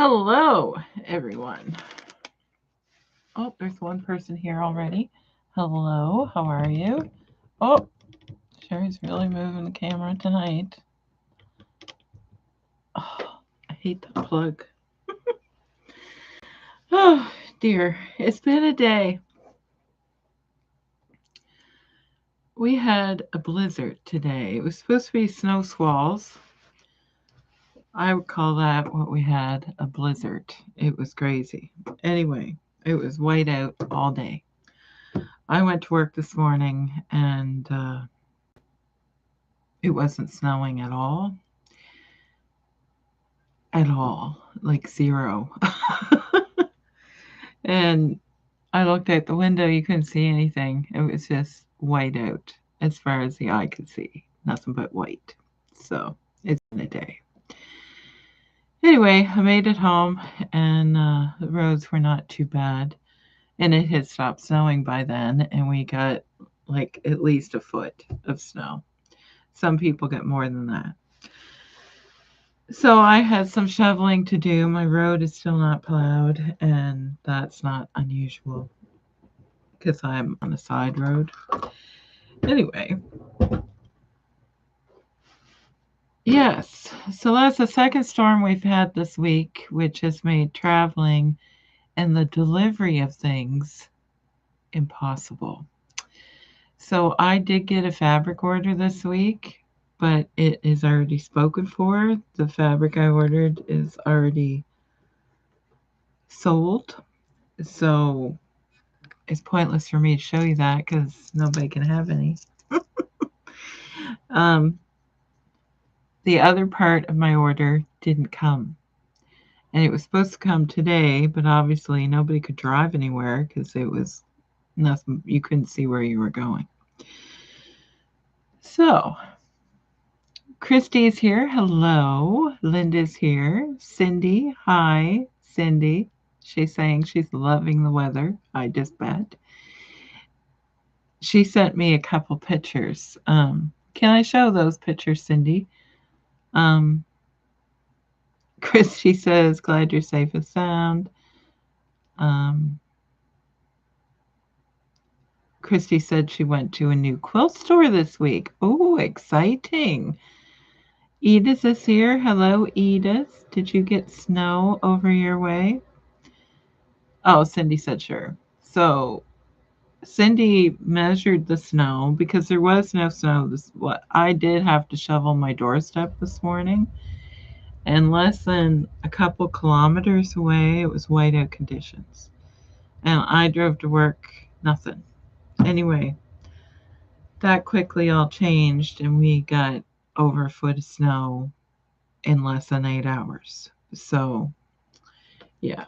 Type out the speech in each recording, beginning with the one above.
Hello, everyone. Oh, there's one person here already. Hello, how are you? Oh, Sherry's really moving the camera tonight. Oh, I hate that plug. Oh, dear. It's been a day. We had a blizzard today. It was supposed to be snow squalls. I would call that what we had, a blizzard. It was crazy. Anyway, it was white out all day. I went to work this morning and it wasn't snowing at all. At all, like zero. And I looked out the window, you couldn't see anything. It was just white out as far as the eye could see. Nothing but white. So it's been a day. Anyway, I made it home and the roads were not too bad. And it had stopped snowing by then, and we got like at least a foot of snow. Some people get more than that. So I had some shoveling to do. My road is still not plowed, and that's not unusual because I'm on a side road. Anyway, yes, so that's the second storm we've had this week, which has made traveling and the delivery of things impossible. So I did get a fabric order this week, but it is already spoken for. The fabric I ordered is already sold. So it's pointless for me to show you that because nobody can have any. The other part of my order didn't come. And it was supposed to come today, but obviously nobody could drive anywhere because it was nothing, you couldn't see where you were going. So, Christy's here. Hello. Linda's here. Cindy. Hi, Cindy. She's saying she's loving the weather. I just bet. She sent me a couple pictures. Can I show those pictures, Cindy? Christy says, glad you're safe and sound. Christy said she went to a new quilt store this week. Oh, exciting. Edith is here. Hello, Edith. Did you get snow over your way? Oh, Cindy said sure. So Cindy measured the snow because there was no snow. I did have to shovel my doorstep this morning. And less than a couple kilometers away, it was whiteout conditions. And I drove to work, nothing. Anyway, that quickly all changed, and we got over a foot of snow in less than 8 hours. So, yeah,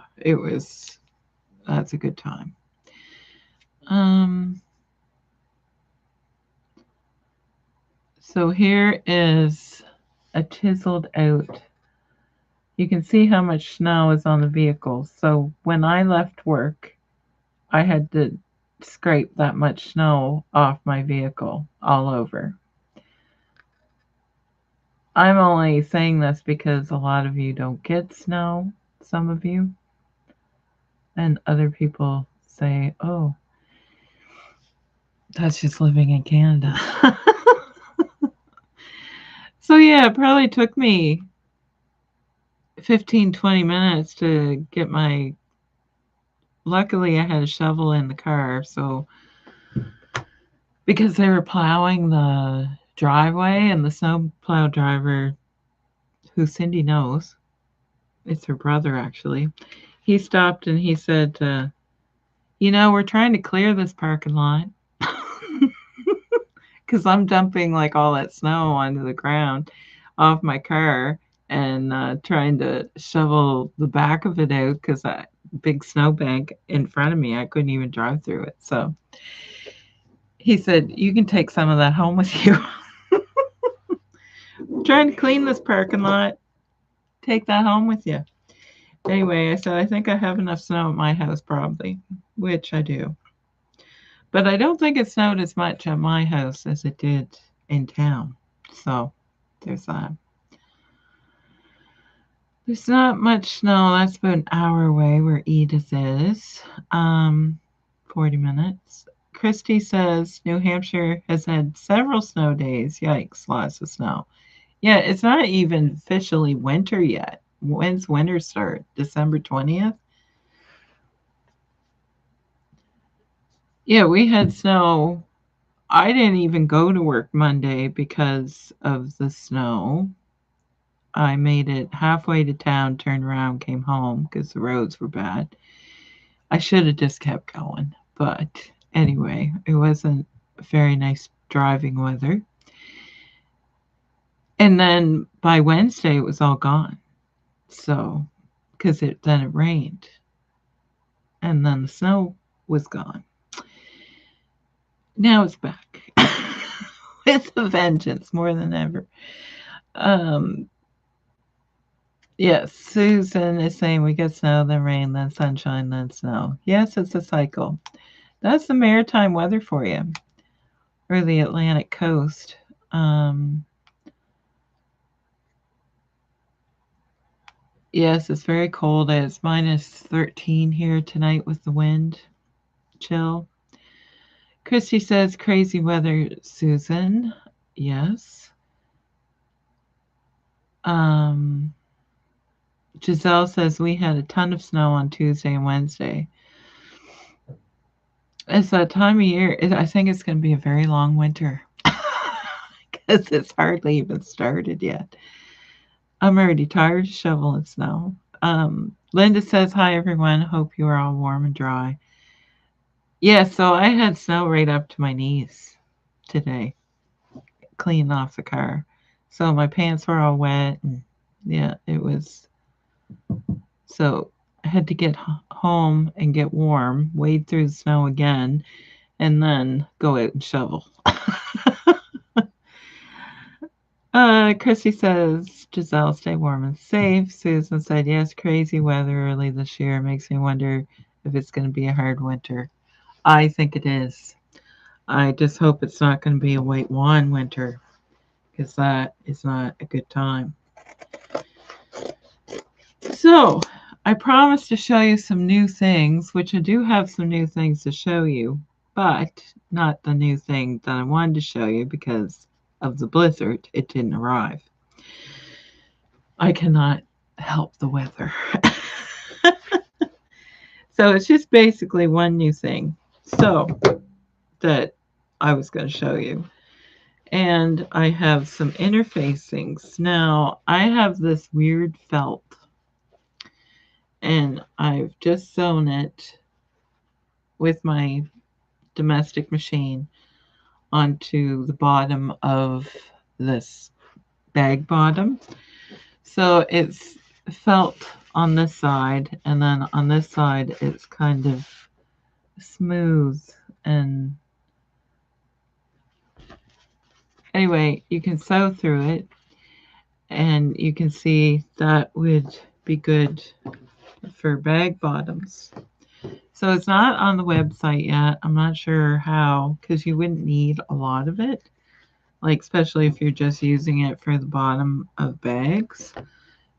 that's a good time. So here is a chiseled out. You can see how much snow is on the vehicle. So when I left work, I had to scrape that much snow off my vehicle all over. I'm only saying this because a lot of you don't get snow, some of you. And other people say, oh, that's just living in Canada. So yeah, it probably took me 15, 20 minutes to get luckily I had a shovel in the car, so because they were plowing the driveway and the snowplow driver, who Cindy knows, it's her brother actually, he stopped and he said, we're trying to clear this parking lot because I'm dumping like all that snow onto the ground off my car and trying to shovel the back of it out because that big snowbank in front of me, I couldn't even drive through it. So he said, you can take some of that home with you. Trying to clean this parking lot, take that home with you. Anyway, I said, I think I have enough snow at my house probably, which I do. But I don't think it snowed as much at my house as it did in town. So there's that. There's not much snow. That's about an hour away where Edith is. 40 minutes. Christy says New Hampshire has had several snow days. Yikes, lots of snow. Yeah, it's not even officially winter yet. When's winter start? December 20th? Yeah, we had snow. I didn't even go to work Monday because of the snow. I made it halfway to town, turned around, came home because the roads were bad. I should have just kept going. But anyway, it wasn't very nice driving weather. And then by Wednesday, it was all gone. So, because then it rained. And then the snow was gone. Now it's back with a vengeance more than ever. Um, yes, Susan is saying we get snow, then rain, then sunshine, then snow. Yes, it's a cycle. That's the maritime weather for you, or the Atlantic coast. Yes, it's very cold. It's minus 13 here tonight with the wind chill. Christy says crazy weather, Susan. Yes. Giselle says we had a ton of snow on Tuesday and Wednesday. It's that time of year. I think it's going to be a very long winter because it's hardly even started yet. I'm already tired of shoveling snow. Linda says, hi, everyone. Hope you are all warm and dry. Yeah, so I had snow right up to my knees today, cleaning off the car. So my pants were all wet. And yeah, it was. So I had to get home and get warm, wade through the snow again, and then go out and shovel. Chrissy says, Giselle, stay warm and safe. Susan said, yes, crazy weather early this year makes me wonder if it's going to be a hard winter. I think it is. I just hope it's not going to be a white wine winter because that is not a good time. So, I promised to show you some new things, which I do have some new things to show you, but not the new thing that I wanted to show you because of the blizzard. It didn't arrive. I cannot help the weather. So it's just basically one new thing. So that I was going to show you. And I have some interfacings. Now, I have this weird felt, and I've just sewn it with my domestic machine onto the bottom of this bag bottom. So it's felt on this side, and then on this side it's kind of smooth. And anyway, you can sew through it, and you can see that would be good for bag bottoms. So it's not on the website yet. I'm not sure how, because you wouldn't need a lot of it, like especially if you're just using it for the bottom of bags,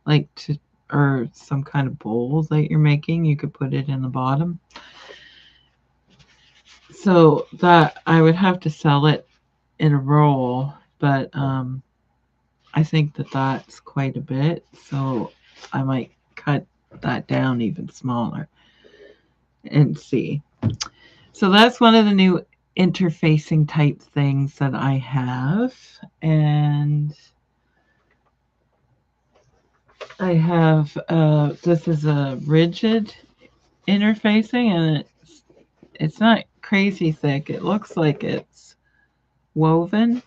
like to, or some kind of bowl that you're making, you could put it in the bottom. So that I would have to sell it in a roll, but I think that that's quite a bit, so I might cut that down even smaller and see. So that's one of the new interfacing type things that I have. And I have, this is a rigid interfacing, and it's not crazy thick. It looks like it's woven,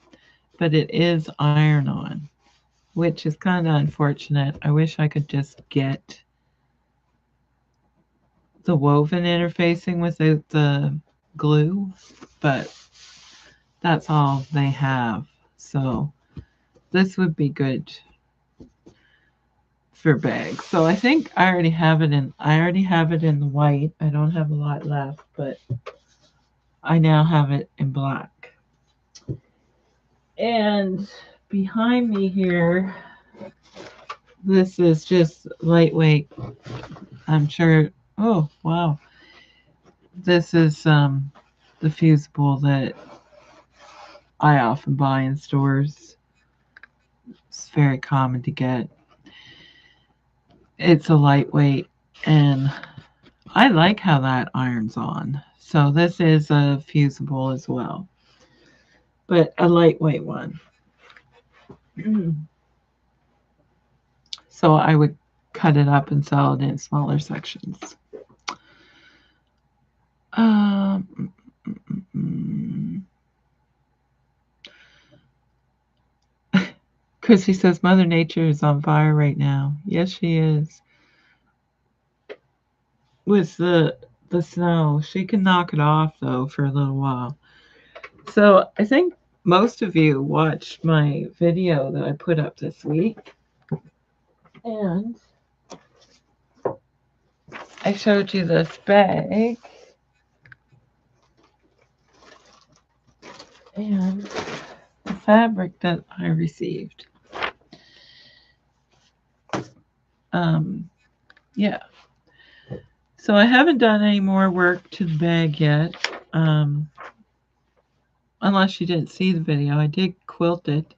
but it is iron-on, which is kind of unfortunate. I wish I could just get the woven interfacing without the glue, but that's all they have. So this would be good for bags. So I think I already have it in the white. I don't have a lot left, but I now have it in black. And behind me here This is just lightweight. I'm sure. Oh, wow. This is the fusible that I often buy in stores. It's very common to get. It's a lightweight, and I like how that irons on. So this is a fusible as well, but a lightweight one. So I would cut it up and sell it in smaller sections. Um, Chrissy says Mother Nature is on fire right now. Yes, she is. With the snow, she can knock it off though for a little while. So I think most of you watched my video that I put up this week, and I showed you this bag and the fabric that I received. Yeah. So I haven't done any more work to the bag yet. Unless you didn't see the video, I did quilt it.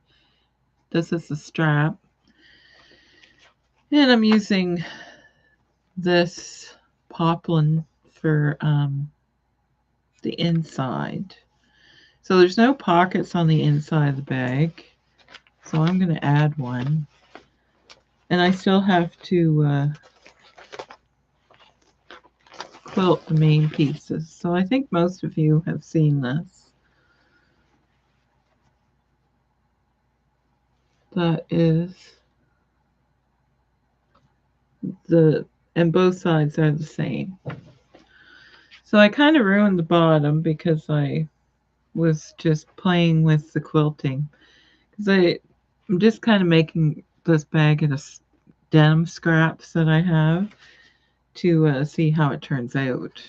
This is the strap. And I'm using this poplin for the inside. So there's no pockets on the inside of the bag. So I'm going to add one. And I still have to quilt the main pieces. So I think most of you have seen this. That is and both sides are the same. So I kind of ruined the bottom because I was just playing with the quilting. Because I'm just kind of making this bag out of denim scraps that I have to see how it turns out.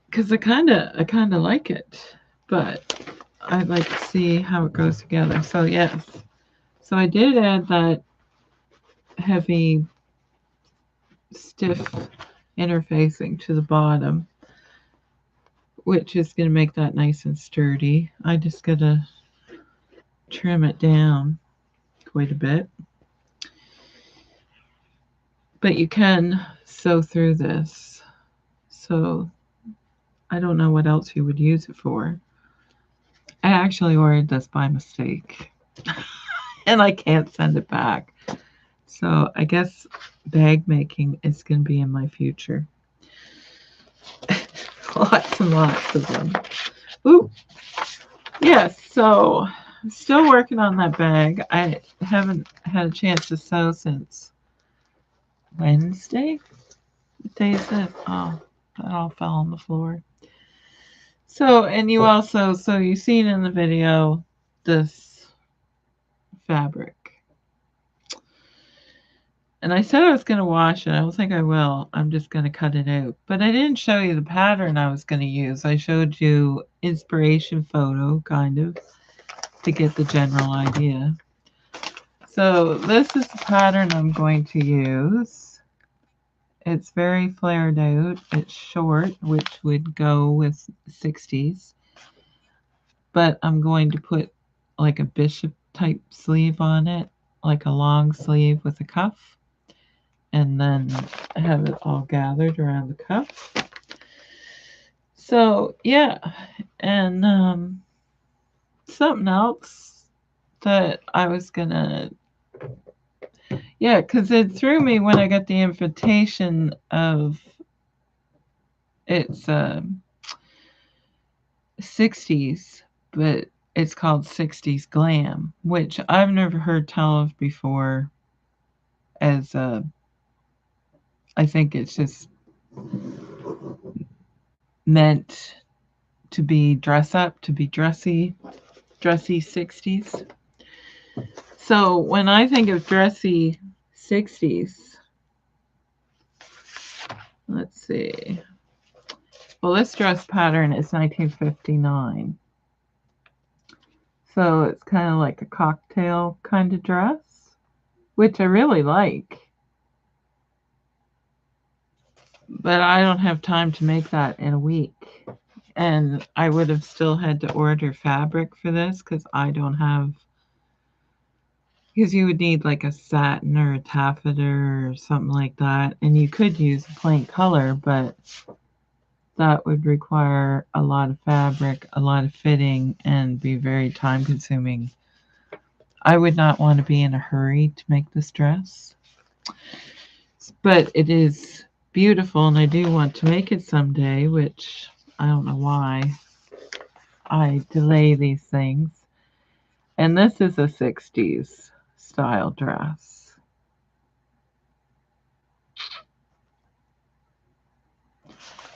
Because I kind of like it, but I'd like to see how it goes together. So yes, so I did add that heavy, stiff interfacing to the bottom, which is going to make that nice and sturdy. I just got to trim it down quite a bit. But you can sew through this. So I don't know what else you would use it for. I actually ordered this by mistake. And I can't send it back. So I guess bag making is going to be in my future. Lots and lots of them. Ooh. Yes, so I'm still working on that bag. I haven't had a chance to sew since Wednesday. What day is it? Oh, that all fell on the floor. So, and you also, so you've seen in the video this fabric. And I said I was going to wash it. I don't think I will. I'm just going to cut it out. But I didn't show you the pattern I was going to use. I showed you inspiration photo, kind of, to get the general idea. So this is the pattern I'm going to use. It's very flared out. It's short, which would go with 60s. But I'm going to put like a bishop type sleeve on it, like a long sleeve with a cuff. And then have it all gathered around the cuff. So yeah, and something else that I was gonna, yeah, because it threw me when I got the invitation of it's 60s, but it's called 60s glam, which I've never heard tell of before. As I think it's just meant to be dress up, to be dressy 60s. So when I think of dressy 60s, let's see. Well, this dress pattern is 1959. So it's kind of like a cocktail kind of dress. which I really like. But I don't have time to make that in a week. And I would have still had to order fabric for this because I don't have, because you would need like a satin or a taffeta or something like that. And you could use a plain color, but that would require a lot of fabric, a lot of fitting, and be very time consuming. I would not want to be in a hurry to make this dress. But it is beautiful, and I do want to make it someday, which I don't know why I delay these things. And this is a 60s style dress.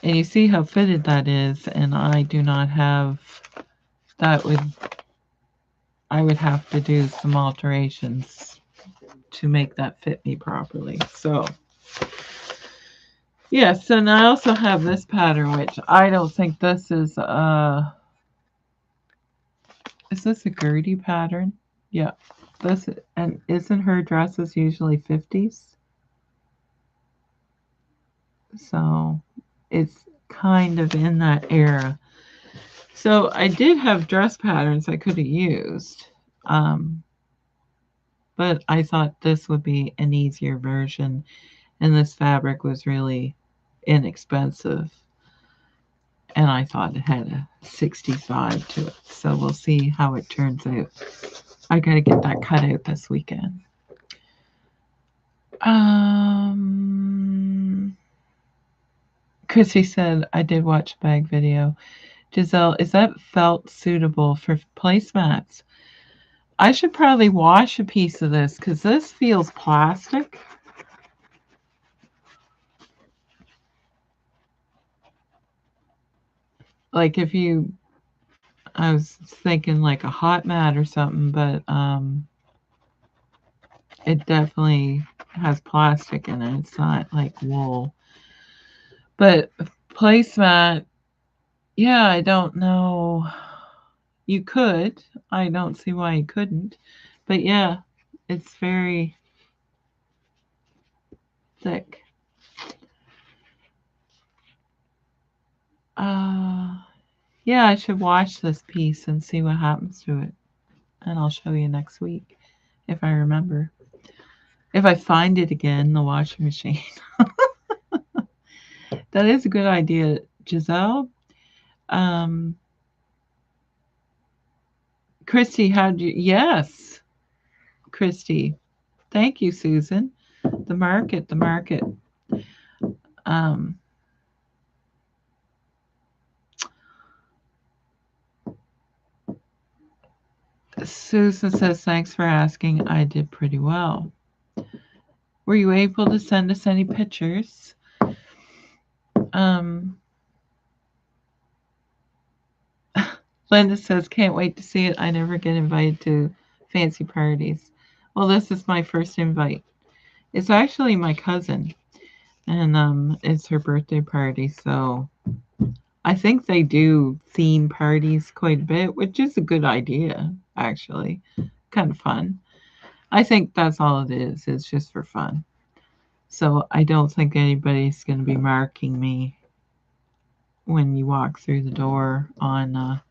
And you see how fitted that is, and I do not have, that would, I would have to do some alterations to make that fit me properly. So yes, and I also have this pattern, which I don't think this is this a Gertie pattern? Yeah. This, and isn't her dresses usually 50s? So it's kind of in that era. So I did have dress patterns I could have used. But I thought this would be an easier version, and this fabric was really inexpensive. And I thought it had a 65 to it. So we'll see how it turns out. I got to get that cut out this weekend. Chrissy said, I did watch a bag video. Giselle, is that felt suitable for placemats? I should probably wash a piece of this because this feels plastic. Like if you, I was thinking like a hot mat or something, but it definitely has plastic in it. It's not like wool. But placemat, yeah, I don't know. You could. I don't see why you couldn't. But yeah, it's very thick. Yeah, I should wash this piece and see what happens to it. And I'll show you next week if I remember. If I find it again in the washing machine. That is a good idea, Giselle. Christy, how'd you? Yes, Christy. Thank you, Susan. The market, the market. Susan says, thanks for asking. I did pretty well. Were you able to send us any pictures? Linda says, can't wait to see it. I never get invited to fancy parties. Well, this is my first invite. It's actually my cousin, and it's her birthday party, so I think they do theme parties quite a bit, which is a good idea, actually. Kind of fun. I think that's all it is. It's just for fun. So I don't think anybody's going to be marking me when you walk through the door on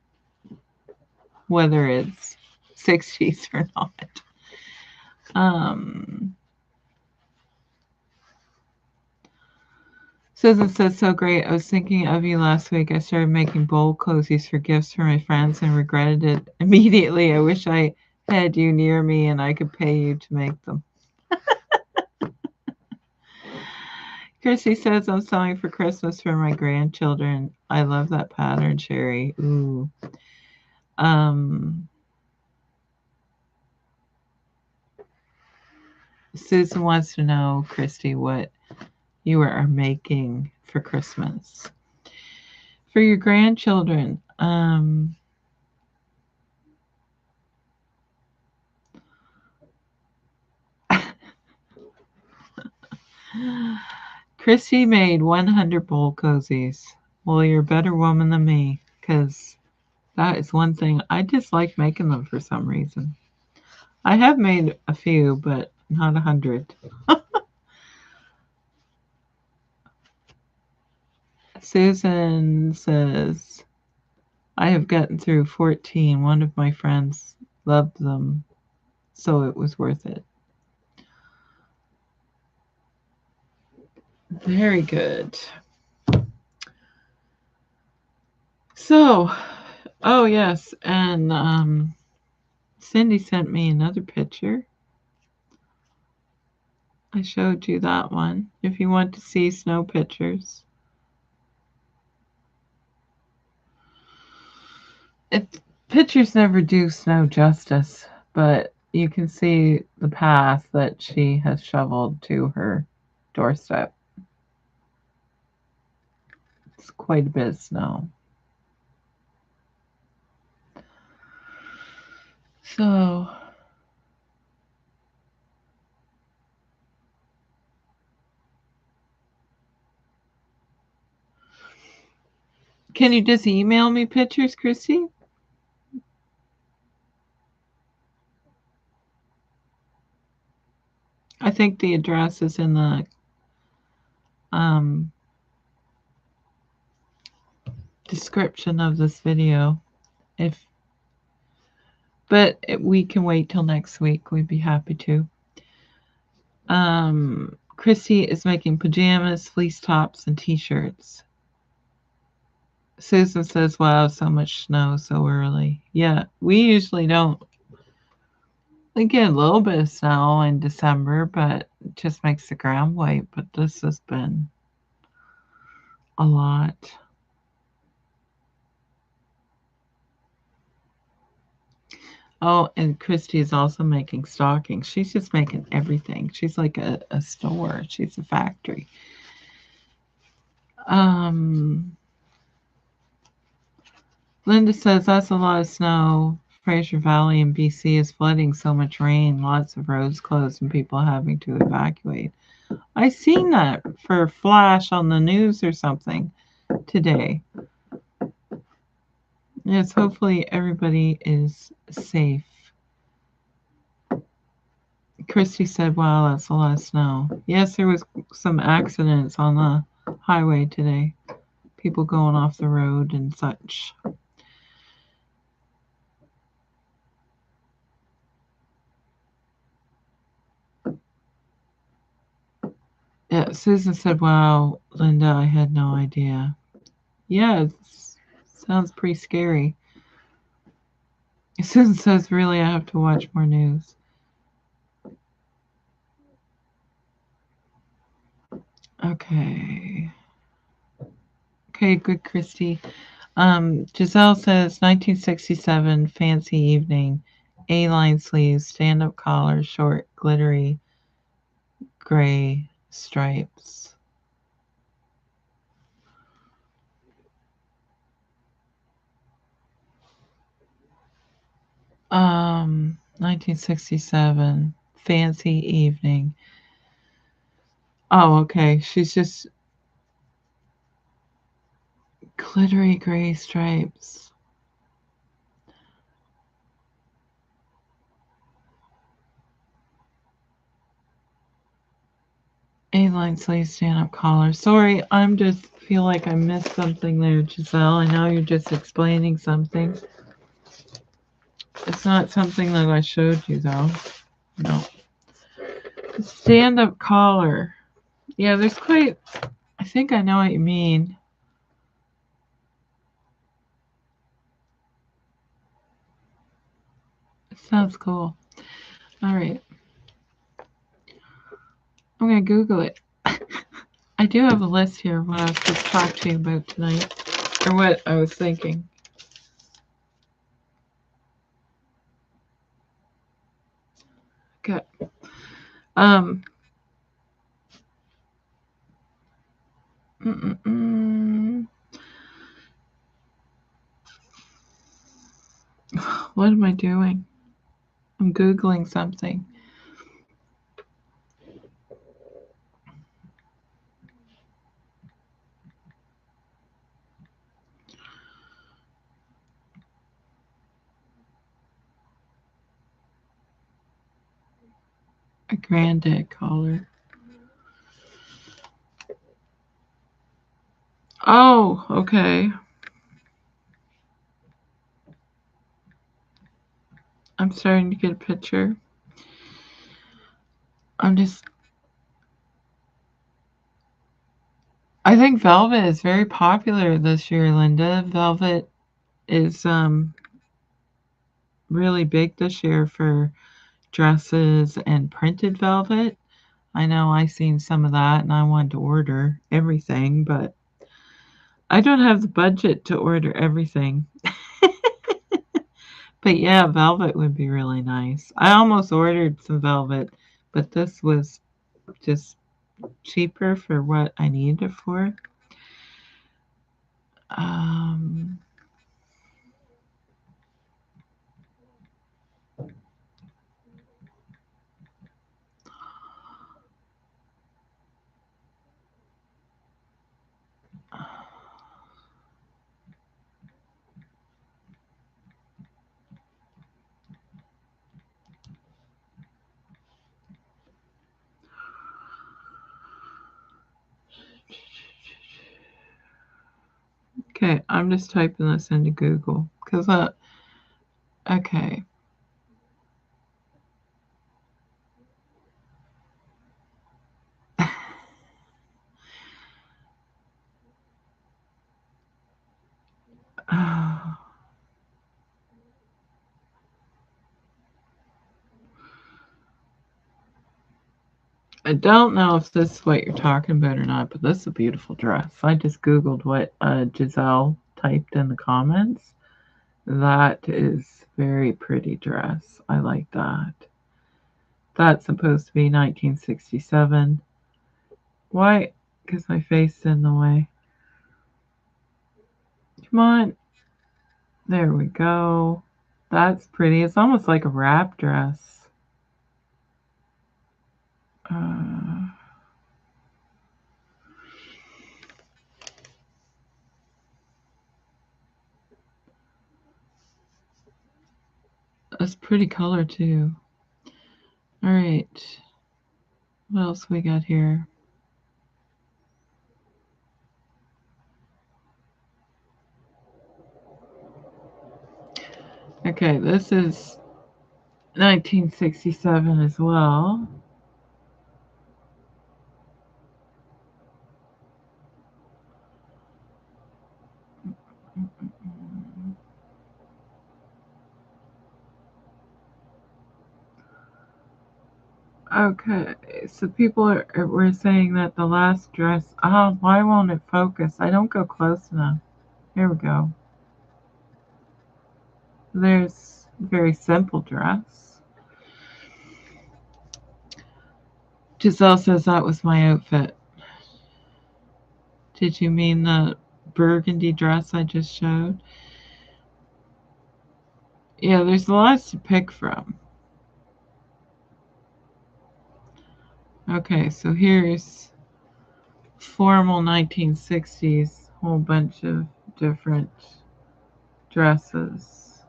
whether it's 60s or not. Susan says, so great. I was thinking of you last week. I started making bowl cozies for gifts for my friends and regretted it immediately. I wish I had you near me and I could pay you to make them. Chrissy says, I'm sewing for Christmas for my grandchildren. I love that pattern, Sherry. Ooh. Susan wants to know, Christy, what you are making for Christmas. For your grandchildren, Christy made 100 bowl cozies. Well, you're a better woman than me, because that is one thing. I dislike making them for some reason. I have made a few, but not 100. Susan says, I have gotten through 14. One of my friends loved them, so it was worth it. Very good. So, oh yes, and Cindy sent me another picture. I showed you that one. If you want to see snow pictures. Pictures never do snow justice, but you can see the path that she has shoveled to her doorstep. It's quite a bit of snow. So, can you just email me pictures, Christy? I think the address is in the um, description of this video. But we can wait till next week. We'd be happy to. Christy is making pajamas, fleece tops, and t-shirts. Susan says, wow, so much snow so early. Yeah, we usually don't. We get a little bit of snow in December, but it just makes the ground white. But this has been a lot. Oh, and Christy is also making stockings. She's just making everything. She's like a store. She's a factory. Linda says that's a lot of snow. Fraser Valley in BC is flooding, so much rain, lots of roads closed and people having to evacuate. I seen that for a flash on the news or something today. Yes, hopefully everybody is safe. Christy said, wow, that's a lot of snow. Yes, there was some accidents on the highway today. People going off the road and such. Yeah, Susan said, wow, Linda, I had no idea. Yeah, it sounds pretty scary. Susan says, really, I have to watch more news. Okay. Okay, good, Christy. Giselle says, 1967, fancy evening, A-line sleeves, stand-up collar, short, glittery, gray stripes. 1967, fancy evening. Oh, okay. She's just glittery gray stripes. A-line sleeve stand-up collar. Sorry, I'm just feel like I missed something there, Giselle. I know you're just explaining something. It's not something that I showed you, though. No. Stand-up collar. Yeah, there's quite... I think I know what you mean. It sounds cool. All right. I'm going to Google it. I do have a list here of what I was supposed to talk to you about tonight. Or what I was thinking. Okay. What am I doing? I'm Googling something. A granddad collar. Oh, okay. I'm starting to get a picture. I'm just I think velvet is very popular this year, Linda. Velvet is really big this year for dresses and printed velvet. I know I seen some of that and I wanted to order everything, but I don't have the budget to order everything. But yeah, velvet would be really nice. I almost ordered some velvet, but this was just cheaper for what I needed it for. Um, okay, I'm just typing this into Google because okay. I don't know if this is what you're talking about or not, but this is a beautiful dress. I just Googled what Giselle typed in the comments. That is very pretty dress. I like that. That's supposed to be 1967. Why? Because my face is in the way. Come on. There we go. That's pretty. It's almost like a wrap dress. Uh, that's pretty color too. All right. What else we got here? Okay, this is 1967 as well. Okay, so people were saying that the last dress. Oh, why won't it focus? I don't go close enough. Here we go. There's a very simple dress. Giselle says that was my outfit. Did you mean the burgundy dress I just showed? Yeah, there's lots to pick from. Okay, so here's formal 1960s, whole bunch of different dresses.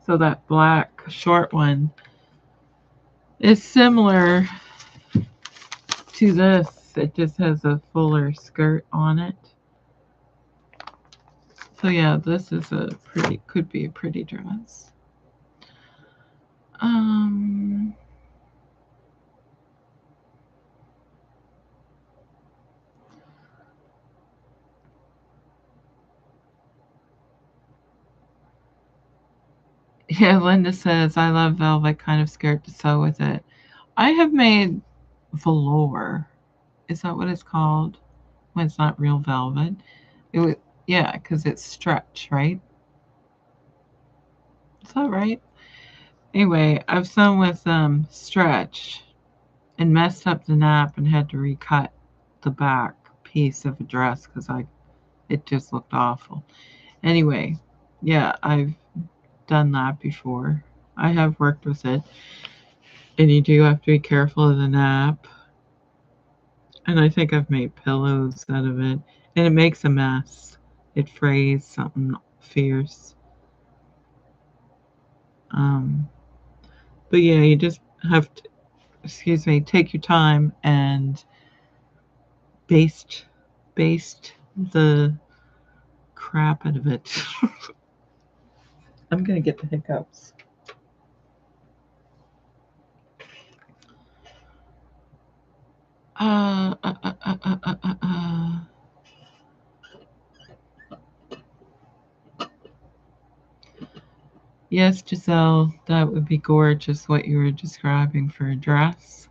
So that black short one is similar to this. It just has a fuller skirt on it. So yeah, this is a pretty, could be a pretty dress. Um, yeah, Linda says, I love velvet, kind of scared to sew with it. I have made velour. Is that what it's called? When it's not real velvet. It was, yeah, because it's stretch, right? Is that right? Anyway, I've sewn with stretch and messed up the nap and had to recut the back piece of a dress because I it just looked awful. Anyway, yeah, I've done that before. I have worked with it, and you do have to be careful of the nap. And I think I've made pillows out of it. And it makes a mess. It frays something fierce. Um, but yeah, you just have to, take your time and baste, baste the crap out of it. I'm gonna get the hiccups. Uh, uh, uh, uh, uh, uh, uh. uh. Yes, Giselle, that would be gorgeous what you were describing for a dress.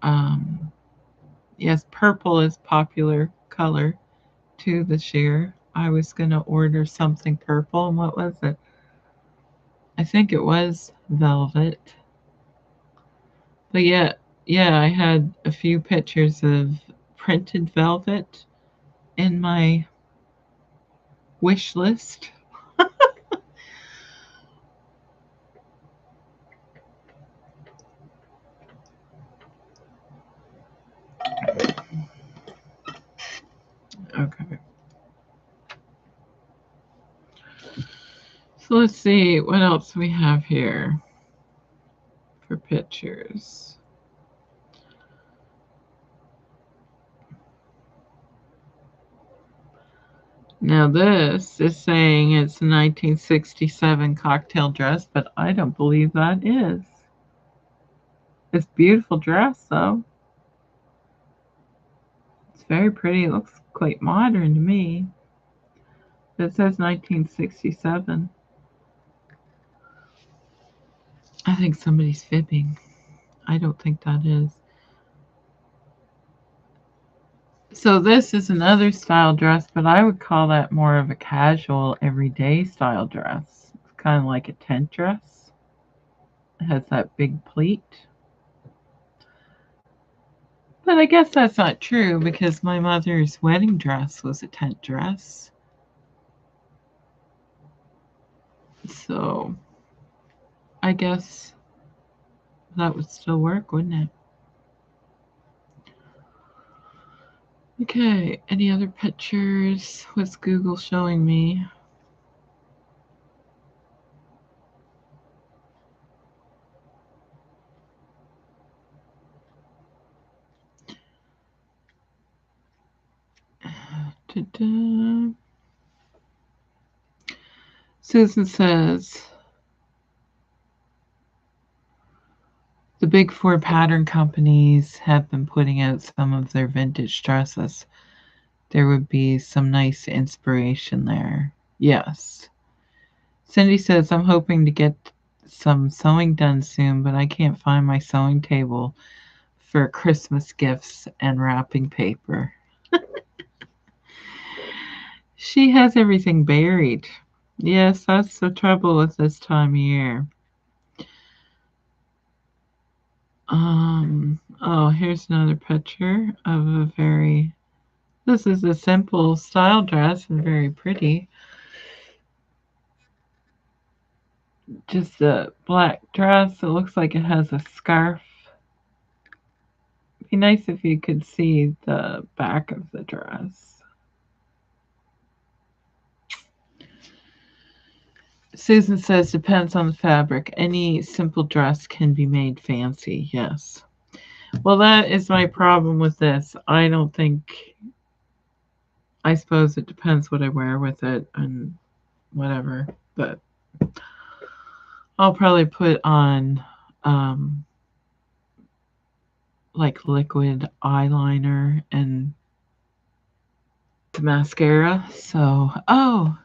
Um, yes, purple is popular color too this year. I was going to order something purple, and what was it? I think it was velvet. But yeah, I had a few pictures of printed velvet in my wish list. Okay. So let's see what else we have here for pictures. Now this is saying it's a 1967 cocktail dress, but I don't believe that is. It's a beautiful dress though. It's very pretty. It looks quite modern to me. It says 1967. I think somebody's fibbing. I don't think that is. So this is another style dress, but I would call that more of a casual, everyday style dress. It's kind of like a tent dress. It has that big pleat. But I guess that's not true because my mother's wedding dress was a tent dress. So I guess that would still work, wouldn't it? Okay, any other pictures? What's Google showing me? Ta-da. Susan says the big four pattern companies have been putting out some of their vintage dresses. There would be some nice inspiration there. Yes. Cindy says, I'm hoping to get some sewing done soon, but I can't find my sewing table for Christmas gifts and wrapping paper. She has everything buried. Yes, that's the trouble with this time of year. Oh, here's another picture of a this is a simple style dress and very pretty. Just a black dress. It looks like it has a scarf. It'd be nice if you could see the back of the dress. Susan says, depends on the fabric. Any simple dress can be made fancy. Yes. Well, that is my problem with this. I don't think, I suppose it depends what I wear with it and whatever, but I'll probably put on like liquid eyeliner and mascara. So, oh,